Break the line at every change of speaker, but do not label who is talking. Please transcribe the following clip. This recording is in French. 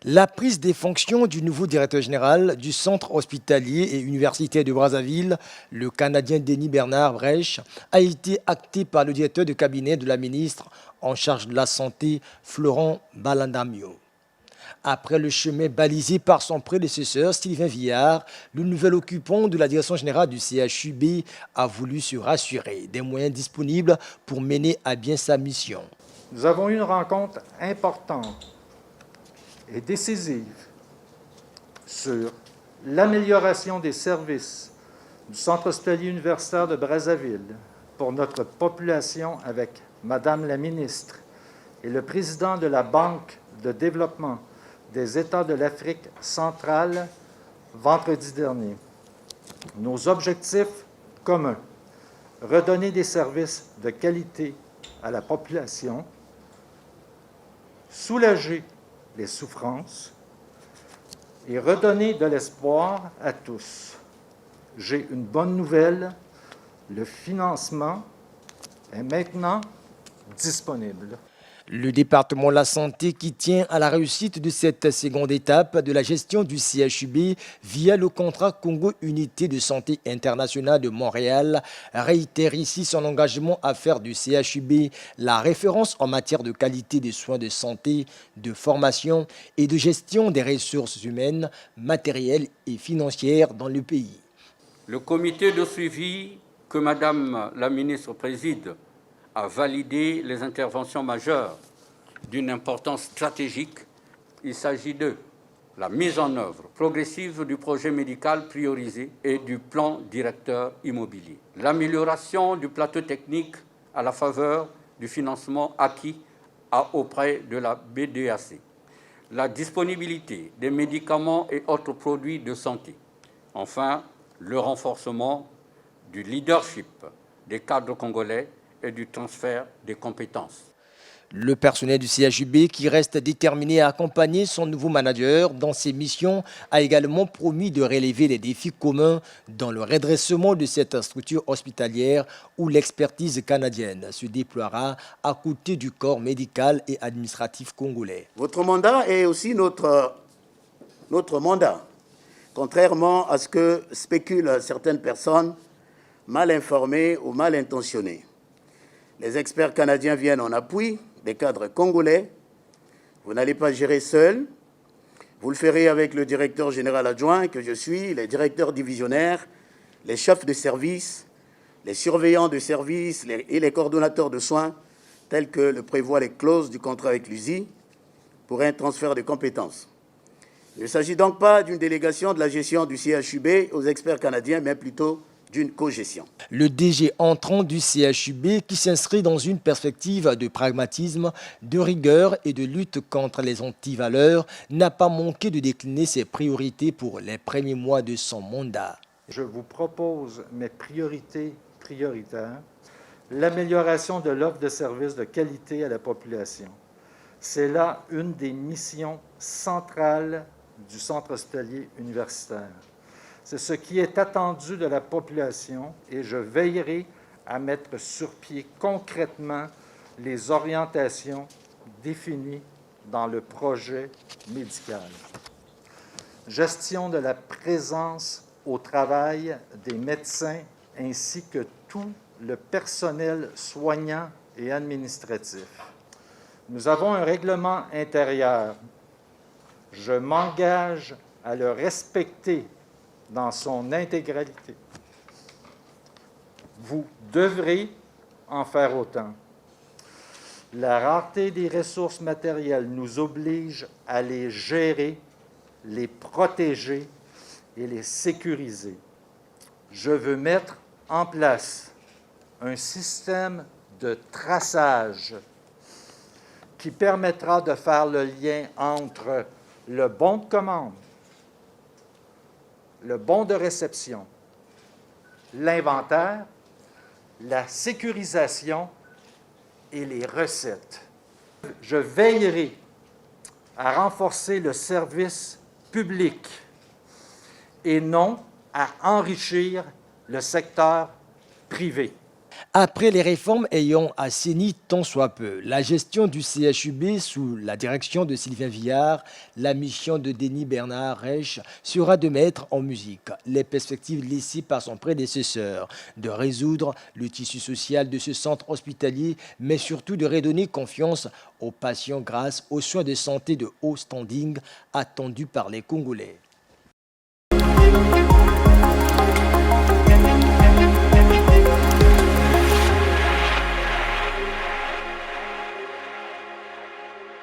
La prise des fonctions du nouveau directeur général du centre hospitalier et universitaire de Brazzaville, le Canadien Denis Bernard Brèche, a été actée par le directeur de cabinet de la ministre en charge de la Santé, Florent Balandamio. Après le chemin balisé par son prédécesseur, Sylvain Viard, le nouvel occupant de la direction générale du CHUB a voulu se rassurer des moyens disponibles pour mener à bien sa mission.
Nous avons eu une rencontre importante et décisive sur l'amélioration des services du Centre hospitalier universitaire de Brazzaville pour notre population avec Madame la ministre et le président de la Banque de développement des États de l'Afrique centrale vendredi dernier. Nos objectifs communs: redonner des services de qualité à la population, soulager les souffrances et redonner de l'espoir à tous. J'ai une bonne nouvelle, le financement est maintenant disponible.
Le département de la santé qui tient à la réussite de cette seconde étape de la gestion du CHUB via le contrat Congo Unité de Santé Internationale de Montréal réitère ici son engagement à faire du CHUB la référence en matière de qualité des soins de santé, de formation et de gestion des ressources humaines, matérielles et financières dans le pays.
Le comité de suivi que Madame la ministre préside a validé les interventions majeures d'une importance stratégique. Il s'agit de la mise en œuvre progressive du projet médical priorisé et du plan directeur immobilier, l'amélioration du plateau technique à la faveur du financement acquis auprès de la BDAC, la disponibilité des médicaments et autres produits de santé, enfin le renforcement du leadership des cadres congolais et du transfert des compétences.
Le personnel du CHUB, qui reste déterminé à accompagner son nouveau manager dans ses missions, a également promis de relever les défis communs dans le redressement de cette structure hospitalière où l'expertise canadienne se déploiera à côté du corps médical et administratif congolais.
Votre mandat est aussi notre mandat, contrairement à ce que spéculent certaines personnes mal informées ou mal intentionnées. Les experts canadiens viennent en appui des cadres congolais. Vous n'allez pas gérer seul. Vous le ferez avec le directeur général adjoint que je suis, les directeurs divisionnaires, les chefs de service, les surveillants de service et les coordonnateurs de soins, tels que le prévoient les clauses du contrat avec l'USI, pour un transfert de compétences. Il ne s'agit donc pas d'une délégation de la gestion du CHUB aux experts canadiens, mais plutôt d'une cogestion.
Le DG entrant du CHUB, qui s'inscrit dans une perspective de pragmatisme, de rigueur et de lutte contre les antivaleurs, n'a pas manqué de décliner ses priorités pour les premiers mois de son mandat.
Je vous propose mes priorités prioritaires: l'amélioration de l'offre de services de qualité à la population. C'est là une des missions centrales du Centre hospitalier universitaire. C'est ce qui est attendu de la population et je veillerai à mettre sur pied concrètement les orientations définies dans le projet médical. Gestion de la présence au travail des médecins ainsi que tout le personnel soignant et administratif. Nous avons un règlement intérieur. Je m'engage à le respecter dans son intégralité. Vous devrez en faire autant. La rareté des ressources matérielles nous oblige à les gérer, les protéger et les sécuriser. Je veux mettre en place un système de traçage qui permettra de faire le lien entre le bon de commande, le bon de réception, l'inventaire, la sécurisation et les recettes. Je veillerai à renforcer le service public et non à enrichir le secteur privé.
Après les réformes ayant assaini tant soit peu la gestion du CHUB sous la direction de Sylvain Viard, la mission de Denis Bernard Rech sera de mettre en musique les perspectives laissées par son prédécesseur, de résoudre le tissu social de ce centre hospitalier, mais surtout de redonner confiance aux patients grâce aux soins de santé de haut standing attendus par les Congolais.